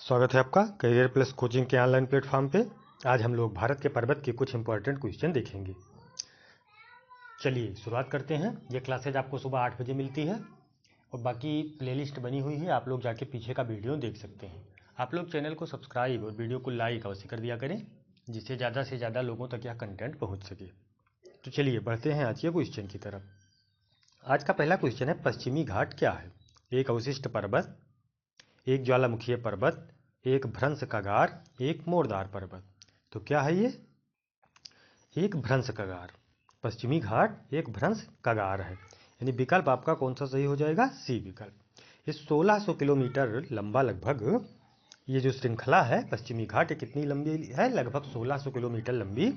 स्वागत है आपका करियर प्लस कोचिंग के ऑनलाइन प्लेटफॉर्म पे। आज हम लोग भारत के पर्वत के कुछ इंपॉर्टेंट क्वेश्चन देखेंगे। चलिए शुरुआत करते हैं। ये क्लासेज आपको सुबह 8 बजे मिलती है और बाकी प्लेलिस्ट बनी हुई है, आप लोग जाके पीछे का वीडियो देख सकते हैं। आप लोग चैनल को सब्सक्राइब और वीडियो को लाइक अवश्य कर दिया करें, जिससे ज़्यादा से ज़्यादा लोगों तक यह कंटेंट पहुँच सके। तो चलिए बढ़ते हैं आज के क्वेश्चन की तरफ। आज का पहला क्वेश्चन है, पश्चिमी घाट क्या है? एक अवशिष्ट पर्वत, एक ज्वालामुखीय पर्वत, एक भ्रंश कगार, एक मोरदार पर्वत। तो क्या है ये? एक भ्रंश कगार। पश्चिमी घाट एक भ्रंश कगार है, यानी विकल्प आपका कौन सा सही हो जाएगा? सी विकल्प। ये 1600 किलोमीटर लंबा लगभग ये जो श्रृंखला है पश्चिमी घाट, ये कितनी लंबी है? लगभग 1600 किलोमीटर लंबी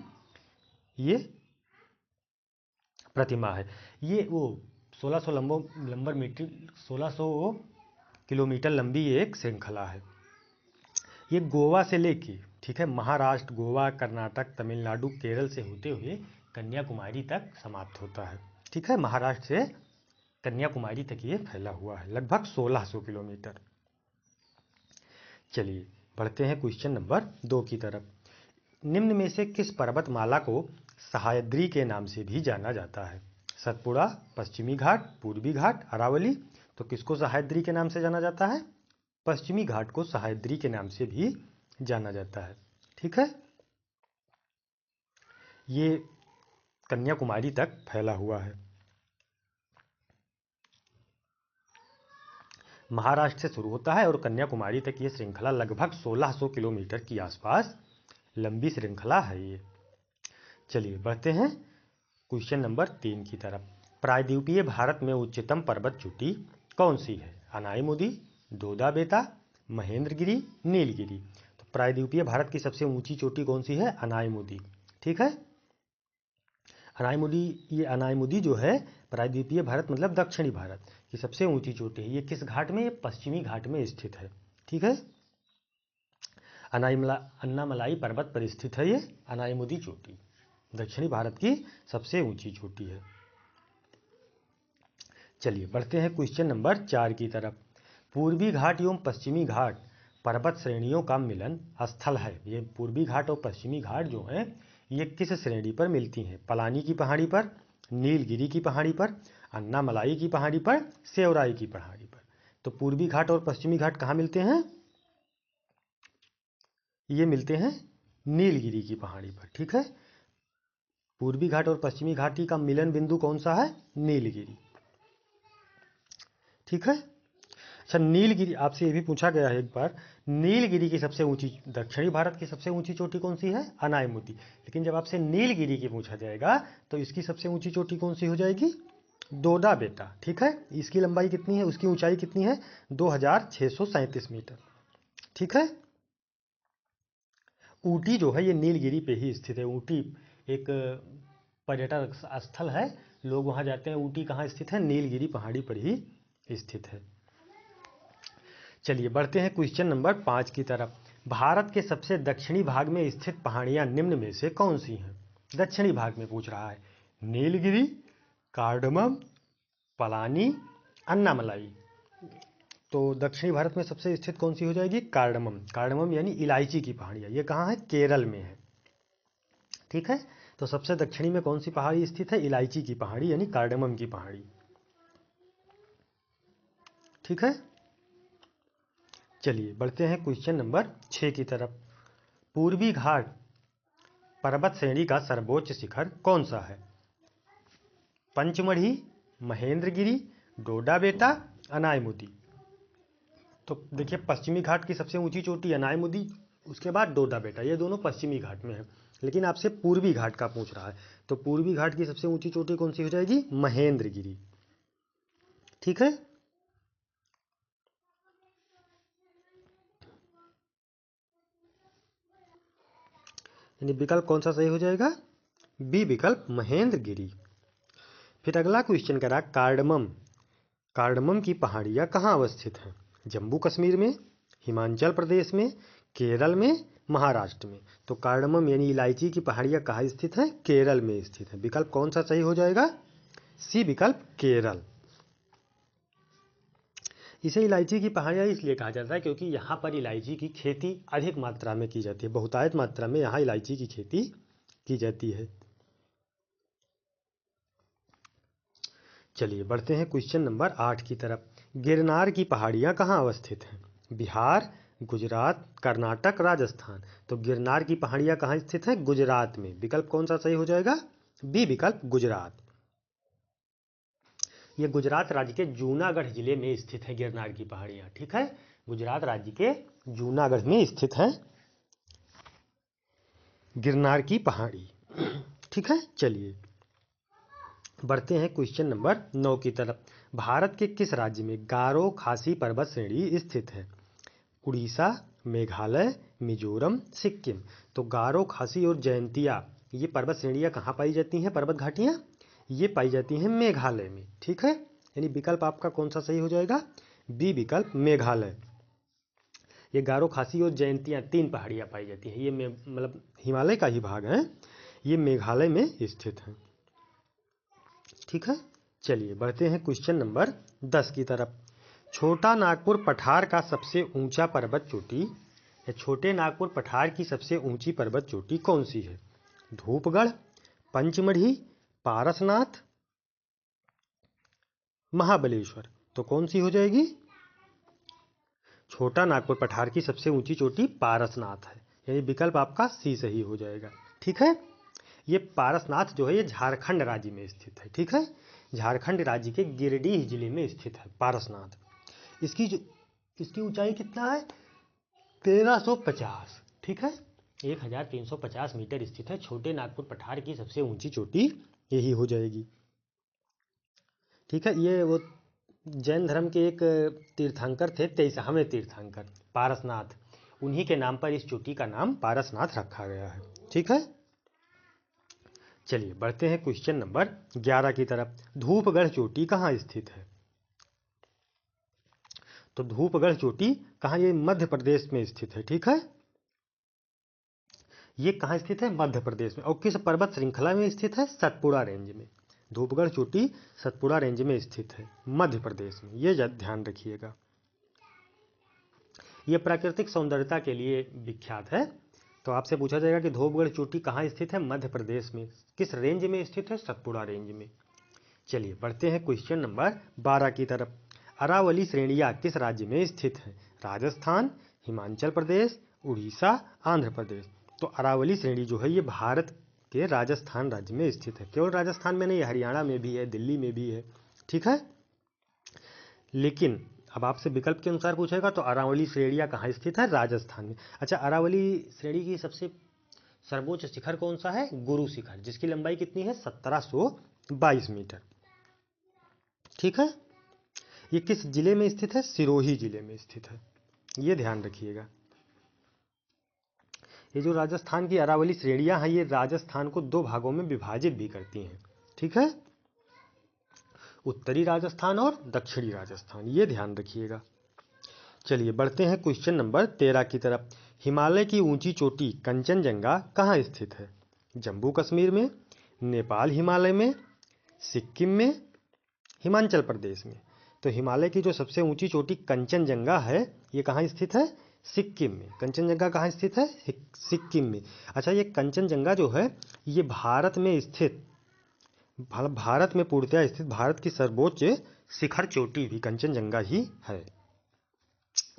ये प्रतिमा है। ये वो 1600 किलोमीटर लंबी एक श्रृंखला है। ये गोवा से लेके, ठीक है, महाराष्ट्र, गोवा, कर्नाटक, तमिलनाडु, केरल से होते हुए कन्याकुमारी तक समाप्त होता है। ठीक है, महाराष्ट्र से कन्याकुमारी तक ये फैला हुआ है, लगभग 1600 किलोमीटर। चलिए बढ़ते हैं क्वेश्चन नंबर 2 की तरफ। निम्न में से किस पर्वतमाला को सह्याद्री के नाम से भी जाना जाता है? सतपुड़ा, पश्चिमी घाट, पूर्वी घाट, अरावली। तो किसको सह्याद्री के नाम से जाना जाता है? पश्चिमी घाट को सह्याद्री के नाम से भी जाना जाता है। ठीक है, ये कन्याकुमारी तक फैला हुआ है। महाराष्ट्र से शुरू होता है और कन्याकुमारी तक ये श्रृंखला लगभग 1600 किलोमीटर की आसपास लंबी श्रृंखला है ये। चलिए बढ़ते हैं क्वेश्चन नंबर 3 की तरफ। प्रायद्वीपीय भारत में उच्चतम पर्वत चोटी कौन सी है? अनाईमुदी, दोदा बेता, महेंद्रगिरी, नीलगिरी। तो प्रायद्वीपीय भारत की सबसे ऊंची चोटी कौन सी है? अनाईमुदी। ठीक है, अनाईमुदी, ये अनाईमुदी जो है प्रायद्वीपीय भारत मतलब दक्षिणी भारत की सबसे ऊंची चोटी है। ये किस घाट में? ये पश्चिमी घाट में स्थित है। ठीक है, अन्नामलाई पर्वत पर स्थित है ये अनाईमुदी चोटी, दक्षिणी भारत की सबसे ऊंची चोटी है। चलिए बढ़ते हैं क्वेश्चन नंबर 4 की तरफ। पूर्वी घाट एवं पश्चिमी घाट पर्वत श्रेणियों का मिलन स्थल है। ये पूर्वी घाट और पश्चिमी घाट जो हैं ये किस श्रेणी पर मिलती हैं? पलानी की पहाड़ी पर, नीलगिरी की पहाड़ी पर, अन्नामलाई की पहाड़ी पर, सेवराई की पहाड़ी पर। तो पूर्वी घाट और पश्चिमी घाट कहाँ मिलते हैं? ये मिलते हैं नीलगिरी की पहाड़ी पर। ठीक है, पूर्वी घाट और पश्चिमी घाटी का मिलन बिंदु कौन सा है? नीलगिरी। ठीक है, अच्छा, नीलगिरी आपसे ये भी पूछा गया है एक बार, नीलगिरी की सबसे ऊंची, दक्षिणी भारत की सबसे ऊंची चोटी कौन सी है? अनाईमुदी। लेकिन जब आपसे नीलगिरी की पूछा जाएगा तो इसकी सबसे ऊंची चोटी कौन सी हो जाएगी? दोदा बेटा। ठीक है, इसकी लंबाई कितनी है, उसकी ऊंचाई कितनी है? 2637 मीटर। ठीक है, ऊटी जो है ये नीलगिरी पे ही स्थित है। ऊटी एक पर्यटक स्थल है, लोग वहां जाते हैं। ऊटी कहाँ स्थित है? नीलगिरी पहाड़ी पर ही स्थित है। चलिए बढ़ते हैं क्वेश्चन नंबर 5 की तरफ। भारत के सबसे दक्षिणी भाग में स्थित पहाड़ियां निम्न में से कौन सी हैं? दक्षिणी भाग में पूछ रहा है। नीलगिरी, कार्डमम, पलानी, अन्नामलाई। तो दक्षिणी भारत में सबसे स्थित कौन सी हो जाएगी? कार्डमम। कार्डमम यानी इलायची की पहाड़ियां, ये कहाँ है? केरल में है। ठीक है, तो सबसे दक्षिणी में कौन सी पहाड़ी स्थित है? इलायची की पहाड़ी यानी कार्डमम की पहाड़ी। ठीक है, चलिए बढ़ते हैं क्वेश्चन नंबर 6 की तरफ। पूर्वी घाट पर्वत श्रेणी का सर्वोच्च शिखर कौन सा है? पंचमढ़ी, महेंद्रगिरी, डोडा बेटा, अनाईमुदी। तो देखिए, पश्चिमी घाट की सबसे ऊंची चोटी अनाईमुदी, उसके बाद डोडा बेटा, ये दोनों पश्चिमी घाट में है। लेकिन आपसे पूर्वी घाट का पूछ रहा है, तो पूर्वी घाट की सबसे ऊंची चोटी कौन सी हो जाएगी? महेंद्रगिरी। ठीक है, यानी विकल्प कौन सा सही हो जाएगा? बी विकल्प, महेंद्रगिरी। फिर अगला क्वेश्चन कह रहा, कार्डमम, कार्डमम की पहाड़ियाँ कहाँ अवस्थित हैं? जम्मू कश्मीर में, हिमाचल प्रदेश में, केरल में, महाराष्ट्र में। तो कार्डमम यानी इलायची की पहाड़ियाँ कहाँ स्थित हैं? केरल में स्थित है। विकल्प कौन सा सही हो जाएगा? सी विकल्प, केरल। इसे इलायची की पहाड़ियाँ इसलिए कहा जाता है क्योंकि यहाँ पर इलायची की खेती अधिक मात्रा में की जाती है, बहुतायत मात्रा में यहाँ इलायची की खेती की जाती है। चलिए बढ़ते हैं क्वेश्चन नंबर 8 की तरफ। गिरनार की पहाड़ियाँ कहाँ अवस्थित हैं? बिहार, गुजरात, कर्नाटक, राजस्थान। तो गिरनार की पहाड़ियाँ कहाँ स्थित है? गुजरात में। विकल्प कौन सा सही हो जाएगा? बी विकल्प, गुजरात। ये गुजरात राज्य के जूनागढ़ जिले में स्थित है गिरनार की पहाड़ियाँ। ठीक है, गुजरात राज्य के जूनागढ़ में स्थित है गिरनार की पहाड़ी। ठीक है, चलिए बढ़ते हैं क्वेश्चन नंबर 9 की तरफ। भारत के किस राज्य में गारो खासी पर्वत श्रेणी स्थित है? उड़ीसा, मेघालय, मिजोरम, सिक्किम। तो गारो, खासी और जयंतिया ये पर्वत श्रेणियाँ कहाँ पाई जाती हैं? पर्वत घाटियाँ ये पाई जाती हैं मेघालय में। ठीक है, यानी विकल्प आपका कौन सा सही हो जाएगा? बी विकल्प, मेघालय। ये गारो, खासी और जयंतिया 3 पहाड़ियाँ पाई जाती हैं। ये मतलब हिमालय का ही भाग है, ये मेघालय में स्थित है। ठीक है, चलिए बढ़ते हैं क्वेश्चन नंबर 10 की तरफ। छोटा नागपुर पठार का सबसे ऊंचा पर्वत चोटी या छोटे नागपुर पठार की सबसे ऊंची पर्वत चोटी कौन सी है? धूपगढ़, पंचमढ़ी, पारसनाथ, महाबलेश्वर। तो कौन सी हो जाएगी? छोटा नागपुर पठार की सबसे ऊंची चोटी पारसनाथ है, यानी विकल्प आपका सी सही हो जाएगा। ठीक है, ये पारसनाथ जो है ये झारखंड राज्य में स्थित है। ठीक है, झारखंड राज्य के गिरिडीह जिले में स्थित है पारसनाथ। इसकी ऊंचाई कितना है? 1350। ठीक है, 1350 मीटर स्थित है। छोटे नागपुर पठार की सबसे ऊंची चोटी यही हो जाएगी। ठीक है, ये वो जैन धर्म के एक तीर्थंकर थे, 23वें तीर्थंकर पारसनाथ, उन्हीं के नाम पर इस चोटी का नाम पारसनाथ रखा गया है। ठीक है, चलिए बढ़ते हैं क्वेश्चन नंबर 11 की तरफ। धूपगढ़ चोटी कहाँ स्थित है? तो धूपगढ़ चोटी कहाँ? ये मध्य प्रदेश में स्थित है। ठीक है, ये कहाँ स्थित है? मध्य प्रदेश में। और किस पर्वत श्रृंखला में स्थित है? सतपुड़ा रेंज में। धूपगढ़ चोटी सतपुड़ा रेंज में स्थित है मध्य प्रदेश में, ये ध्यान रखिएगा। यह प्राकृतिक सौंदर्यता के लिए विख्यात है। तो आपसे पूछा जाएगा कि धूपगढ़ चोटी कहाँ स्थित है? मध्य प्रदेश में। किस रेंज में स्थित है? सतपुड़ा रेंज में। चलिए बढ़ते हैं क्वेश्चन नंबर 12 की तरफ। अरावली श्रेणियाँ किस राज्य में स्थित है? राजस्थान, हिमाचल प्रदेश, उड़ीसा, आंध्र प्रदेश। तो अरावली श्रेणी जो है ये भारत के राजस्थान राज्य में स्थित है। केवल राजस्थान में नहीं, हरियाणा में भी है, दिल्ली में भी है। ठीक है, लेकिन अब आपसे विकल्प के अनुसार पूछेगा तो अरावली श्रेणियाँ कहाँ स्थित है? राजस्थान में। अच्छा, अरावली श्रेणी की सबसे सर्वोच्च शिखर कौन सा है? गुरु शिखर, जिसकी लंबाई कितनी है? 1722 मीटर। ठीक है, ये किस जिले में स्थित है? सिरोही जिले में स्थित है, ये ध्यान रखिएगा। ये जो राजस्थान की अरावली श्रेणियां हैं ये राजस्थान को 2 भागों में विभाजित भी करती हैं। ठीक है, उत्तरी राजस्थान और दक्षिणी राजस्थान, ये ध्यान रखिएगा। चलिए बढ़ते हैं क्वेश्चन नंबर 13 की तरफ। हिमालय की ऊंची चोटी कंचनजंगा कहाँ स्थित है? जम्मू कश्मीर में, नेपाल हिमालय में, सिक्किम में, हिमाचल प्रदेश में। तो हिमालय की जो सबसे ऊंची चोटी कंचनजंगा है ये कहाँ स्थित है? सिक्किम में। कंचनजंगा कहाँ स्थित है? सिक्किम में। अच्छा, ये कंचनजंगा जो है ये भारत में स्थित, भारत में पूर्णतया स्थित भारत की सर्वोच्च शिखर चोटी भी कंचनजंगा ही है।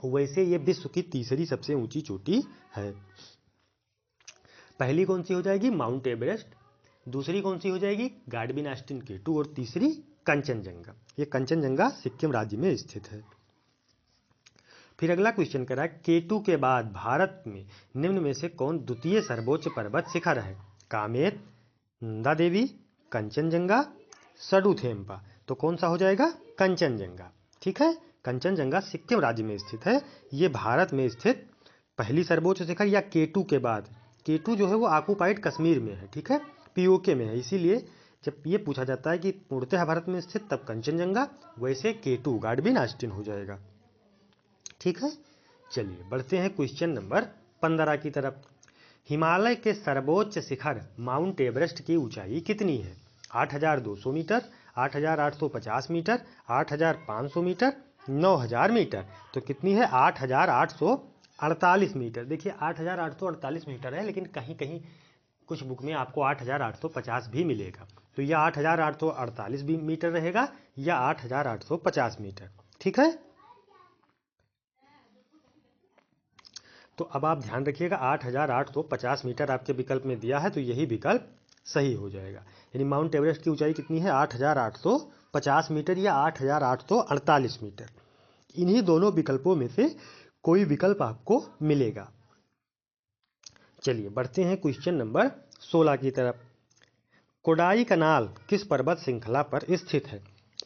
वैसे ये विश्व की तीसरी सबसे ऊंची चोटी है। पहली कौन सी हो जाएगी? माउंट एवरेस्ट, दूसरी कौन सी हो जाएगी? गाडविन ऑस्टिन K2 और तीसरी कंचनजंगा। ये कंचनजंगा सिक्किम राज्य में स्थित है। फिर अगला क्वेश्चन कह रहा है K2 के बाद भारत में निम्न में से कौन द्वितीय सर्वोच्च पर्वत शिखर है? कामेत, नंदा देवी, कंचनजंगा, सडुथेम्पा। तो कौन सा हो जाएगा? कंचनजंगा। ठीक है, कंचनजंगा सिक्किम राज्य में स्थित है। ये भारत में स्थित पहली सर्वोच्च शिखर या K2 के बाद। K2 जो है वो ऑक्युपाइड कश्मीर में है। ठीक है, POK में है, इसीलिए जब ये पूछा जाता है कि पूर्णतः भारत में स्थित तब कंचनजंगा, वैसे K2 गाडविन ऑस्टिन हो जाएगा। ठीक है, चलिए बढ़ते हैं क्वेश्चन नंबर 15 की तरफ। हिमालय के सर्वोच्च शिखर माउंट एवरेस्ट की ऊंचाई कितनी है? 8200 मीटर, 8850 मीटर, 8500 मीटर, 9000 मीटर। तो कितनी है? 8848 मीटर। देखिए 8848 मीटर है, लेकिन कहीं कहीं कुछ बुक में आपको 8850 भी मिलेगा। तो यह 8848 भी मीटर रहेगा या 8850 मीटर। ठीक है, तो अब आप ध्यान रखिएगा 8850 मीटर आपके विकल्प में दिया है, तो यही विकल्प सही हो जाएगा। यानी माउंट एवरेस्ट की ऊंचाई कितनी है? 8850 मीटर या 8848 मीटर। इन्हीं दोनों विकल्पों में से कोई विकल्प आपको मिलेगा। चलिए बढ़ते हैं क्वेश्चन नंबर 16 की तरफ। कोडाई कनाल किस पर्वत श्रृंखला पर स्थित है?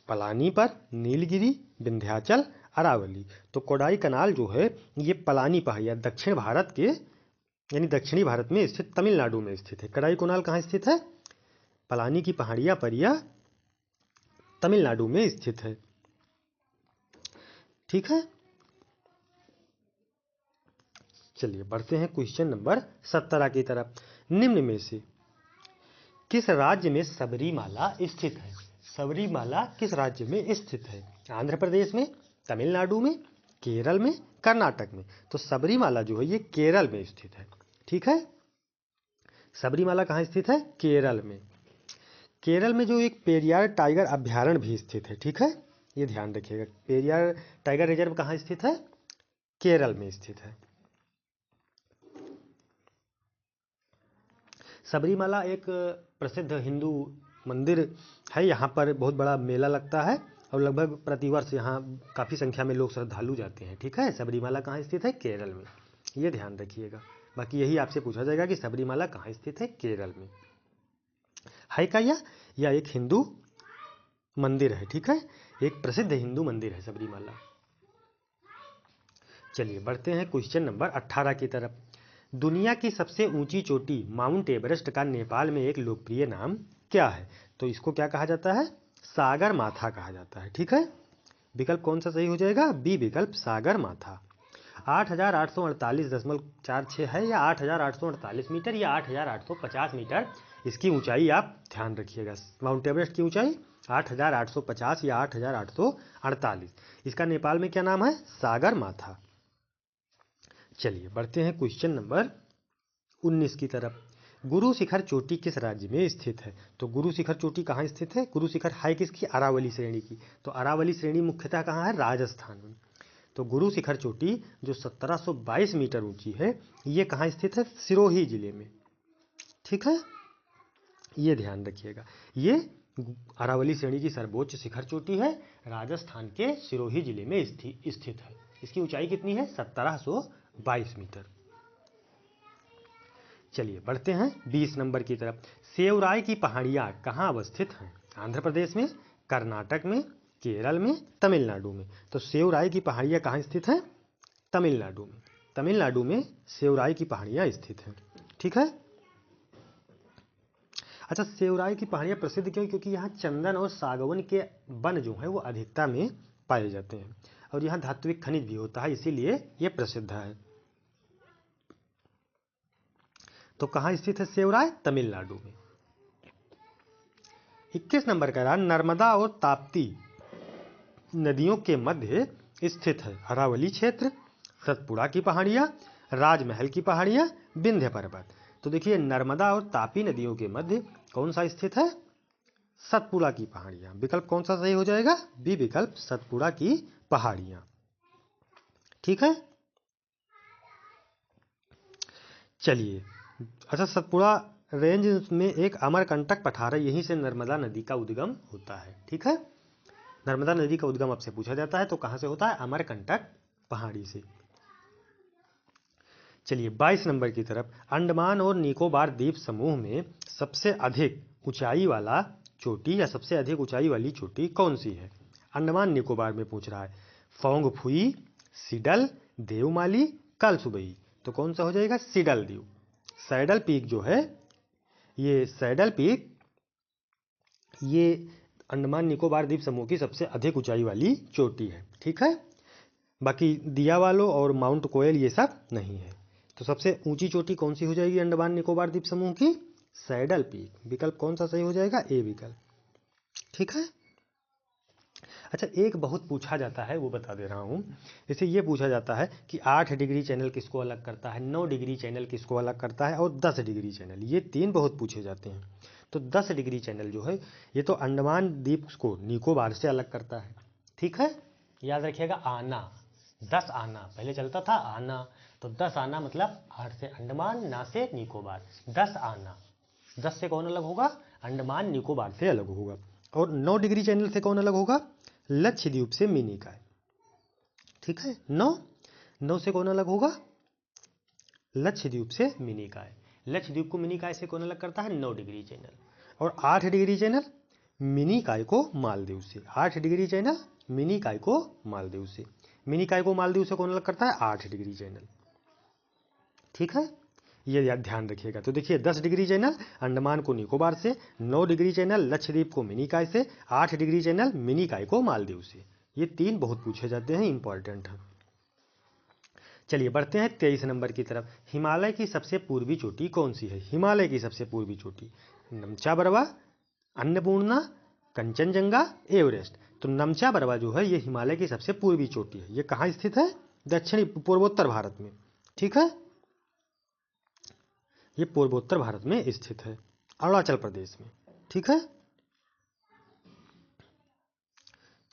पलानी पर, नीलगिरी, विंध्याचल, अरावली। तो कोडाई कनाल जो है ये पलानी पहाड़ियाँ दक्षिण भारत के यानी दक्षिणी भारत में स्थित तमिलनाडु में स्थित है। कोडाई कनाल कहाँ स्थित है? पलानी की पहाड़ियाँ पर यह तमिलनाडु में स्थित है। ठीक है, चलिए बढ़ते हैं क्वेश्चन नंबर 17 की तरफ। निम्न में से किस राज्य में सबरीमाला स्थित है? सबरीमाला किस राज्य में स्थित है? आंध्र प्रदेश में, तमिलनाडु में, केरल में, कर्नाटक में। तो सबरीमाला जो है ये केरल में स्थित है। ठीक है, सबरीमाला कहाँ स्थित है? केरल में। केरल में जो एक पेरियार टाइगर अभ्यारण्य भी स्थित है। ठीक है, ये ध्यान रखिएगा। पेरियार टाइगर रिजर्व कहाँ स्थित है? केरल में स्थित है। सबरीमाला एक प्रसिद्ध हिंदू मंदिर है। यहाँ पर बहुत बड़ा मेला लगता है और लगभग प्रतिवर्ष यहाँ काफ़ी संख्या में लोग श्रद्धालु जाते हैं। ठीक है, सबरीमाला कहाँ स्थित है? केरल में। ये ध्यान रखिएगा। बाकी यही आपसे पूछा जाएगा कि सबरीमाला कहाँ स्थित है? केरल में है क्या? यह एक हिंदू मंदिर है। ठीक है, एक प्रसिद्ध हिंदू मंदिर है सबरीमाला। चलिए बढ़ते हैं क्वेश्चन नंबर 18 की तरफ। दुनिया की सबसे ऊंची चोटी माउंट एवरेस्ट का नेपाल में एक लोकप्रिय नाम क्या है? तो इसको क्या कहा जाता है? सागर माथा कहा जाता है। ठीक है, विकल्प कौन सा सही हो जाएगा? बी विकल्प, सागर माथा। 8848.46 है या 8848 मीटर या 8850 मीटर। इसकी ऊंचाई आप ध्यान रखिएगा। माउंट एवरेस्ट की ऊंचाई 8850 या 8848। इसका नेपाल में क्या नाम है? सागर माथा। चलिए बढ़ते हैं क्वेश्चन नंबर 19 की तरफ। गुरु शिखर चोटी किस राज्य में स्थित है? तो गुरु शिखर चोटी कहाँ स्थित है? गुरु शिखर है किसकी? अरावली श्रेणी की। तो अरावली श्रेणी मुख्यतः कहाँ है? राजस्थान में। तो गुरु शिखर चोटी जो 1722 मीटर ऊंची है ये कहाँ स्थित है? सिरोही जिले में। ठीक है, ये ध्यान रखिएगा। ये अरावली श्रेणी की सर्वोच्च शिखर चोटी है, राजस्थान के सिरोही जिले में स्थित है। इसकी ऊंचाई कितनी है? 1722 मीटर। चलिए बढ़ते हैं 20 नंबर की तरफ। सेवराय की पहाड़ियाँ कहाँ अवस्थित हैं? आंध्र प्रदेश में, कर्नाटक में, केरल में, तमिलनाडु में। तो सेवराय की पहाड़ियाँ कहाँ स्थित हैं? तमिलनाडु में। तमिलनाडु में सेवराय की पहाड़ियाँ स्थित हैं। ठीक है, अच्छा सेवराय की पहाड़ियाँ प्रसिद्ध क्यों? क्योंकि यहाँ चंदन और सागवन के वन जो हैं वो अधिकता में पाए जाते हैं और यहाँ धात्विक खनिज भी होता है, इसीलिए ये प्रसिद्ध है। तो कहाँ स्थित है सेवराय? तमिलनाडु में। 21 नंबर का रहा, नर्मदा और ताप्ती नदियों के मध्य स्थित है अरावली क्षेत्र, सतपुड़ा की पहाड़ियाँ, राजमहल की पहाड़ियाँ, विंध्य पर्वत। तो देखिए नर्मदा और तापी नदियों के मध्य कौन सा स्थित है? सतपुड़ा की पहाड़ियाँ। विकल्प कौन सा सही हो जाएगा? बी विकल्प, सतपुड़ा की पहाड़ियाँ। ठीक है, चलिए अच्छा सतपुड़ा रेंज में एक अमरकंटक पठार है, यहीं से नर्मदा नदी का उद्गम होता है। ठीक है, नर्मदा नदी का उद्गम आपसे पूछा जाता है तो कहाँ से होता है? अमरकंटक पहाड़ी से। चलिए 22 नंबर की तरफ। अंडमान और निकोबार द्वीप समूह में सबसे अधिक ऊंचाई वाला चोटी या सबसे अधिक ऊंचाई वाली चोटी कौन सी है? अंडमान निकोबार में पूछ रहा है। Phawngpui, Saddle, Devmali, Kalsubai. तो कौन सा हो जाएगा? सिडल द्वीप। सैडल पीक जो है ये सैडल पीक ये अंडमान निकोबार द्वीप समूह की सबसे अधिक ऊंचाई वाली चोटी है। ठीक है, बाकी दियावालो और माउंट कोयल ये सब नहीं है। तो सबसे ऊंची चोटी कौन सी हो जाएगी अंडमान निकोबार द्वीप समूह की? Saddle peak. विकल्प कौन सा सही हो जाएगा? ए विकल्प। ठीक है, अच्छा, एक बहुत पूछा जाता है, वो बता दे रहा हूँ। इसे ये पूछा जाता है कि 8 डिग्री चैनल किसको अलग करता है, 9 डिग्री चैनल किसको अलग करता है और 10 डिग्री चैनल, ये 3 बहुत पूछे जाते हैं। तो 10 डिग्री चैनल जो है ये तो अंडमान द्वीप को निकोबार से अलग करता है। ठीक है, याद रखिएगा। आना 10 आना, पहले चलता था आना, तो 10 आना मतलब 8 से अंडमान, ना से निकोबार, 10 आना। 10 से कौन अलग होगा, अंडमान निकोबार से अलग होगा। और 9 डिग्री चैनल से कौन अलग होगा, लक्षद्वीप से मिनिकॉय। ठीक है, 9 से कौन अलग होगा, लक्षद्वीप से मिनिकॉय। लक्षद्वीप को मिनिकॉय से कौन अलग करता है, 9 डिग्री चैनल। और 8 डिग्री चैनल मिनिकॉय को मालदीव से। 8 डिग्री चैनल मिनिकॉय को मालदीव से। मिनिकॉय को मालदीव से कौन अलग करता है, 8 डिग्री चैनल। ठीक है, ये याद ध्यान रखिएगा। तो देखिए 10 डिग्री चैनल अंडमान को निकोबार से, 9 डिग्री चैनल लक्षद्वीप को मिनिकॉय से, 8 डिग्री चैनल मिनिकॉय को मालदीव से। ये 3 बहुत पूछे जाते हैं, इंपॉर्टेंट है। चलिए बढ़ते हैं 23 नंबर की तरफ। हिमालय की सबसे पूर्वी चोटी कौन सी है, हिमालय की सबसे पूर्वी चोटी, नमचा बरवा, अन्नपूर्णा, कंचनजंगा, एवरेस्ट। तो नमचा बरवा जो है ये हिमालय की सबसे पूर्वी चोटी है। ये कहाँ स्थित है, दक्षिणी पूर्वोत्तर भारत में। ठीक है, ये पूर्वोत्तर भारत में स्थित है, अरुणाचल प्रदेश में। ठीक है,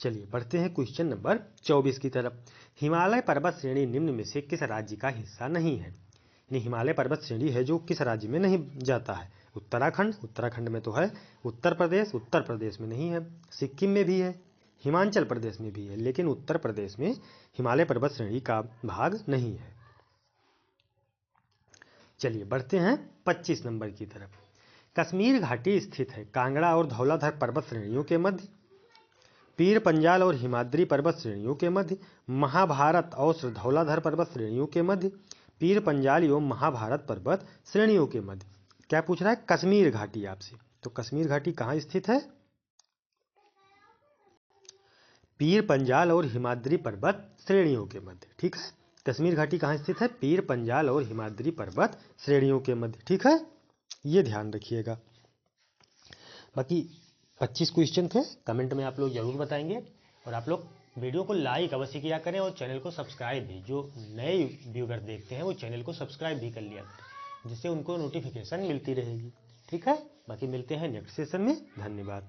चलिए बढ़ते हैं क्वेश्चन नंबर 24 की तरफ। हिमालय पर्वत श्रेणी निम्न में से किस राज्य का हिस्सा नहीं है। यानी हिमालय पर्वत श्रेणी है जो किस राज्य में नहीं जाता है, उत्तराखंड, उत्तराखंड में तो है, उत्तर प्रदेश, उत्तर प्रदेश में नहीं है, सिक्किम में भी है, हिमाचल प्रदेश में भी है, लेकिन उत्तर प्रदेश में हिमालय पर्वत श्रेणी का भाग नहीं है। चलिए बढ़ते हैं 25 नंबर की तरफ। कश्मीर घाटी स्थित है कांगड़ा और धौलाधर पर्वत श्रेणियों के मध्य, पीर पंजाल और हिमाद्री पर्वत श्रेणियों के मध्य, महाभारत और धौलाधर पर्वत श्रेणियों के मध्य, पीर पंजाल एवं महाभारत पर्वत श्रेणियों के मध्य। क्या पूछ रहा है, कश्मीर घाटी आपसे। तो कश्मीर घाटी कहाँ स्थित है, पीर पंजाल और हिमाद्री पर्वत श्रेणियों के मध्य। ठीक है, कश्मीर घाटी कहाँ स्थित है, पीर पंजाल और हिमाद्री पर्वत श्रेणियों के मध्य। ठीक है, ये ध्यान रखिएगा। बाकी 25 क्वेश्चन थे, कमेंट में आप लोग जरूर बताएंगे। और आप लोग वीडियो को लाइक अवश्य किया करें और चैनल को सब्सक्राइब भी, जो नए व्यूअर देखते हैं वो चैनल को सब्सक्राइब भी कर लिया करें, जिससे उनको नोटिफिकेशन मिलती रहेगी। ठीक है, बाकी मिलते हैं नेक्स्ट सेशन में। धन्यवाद।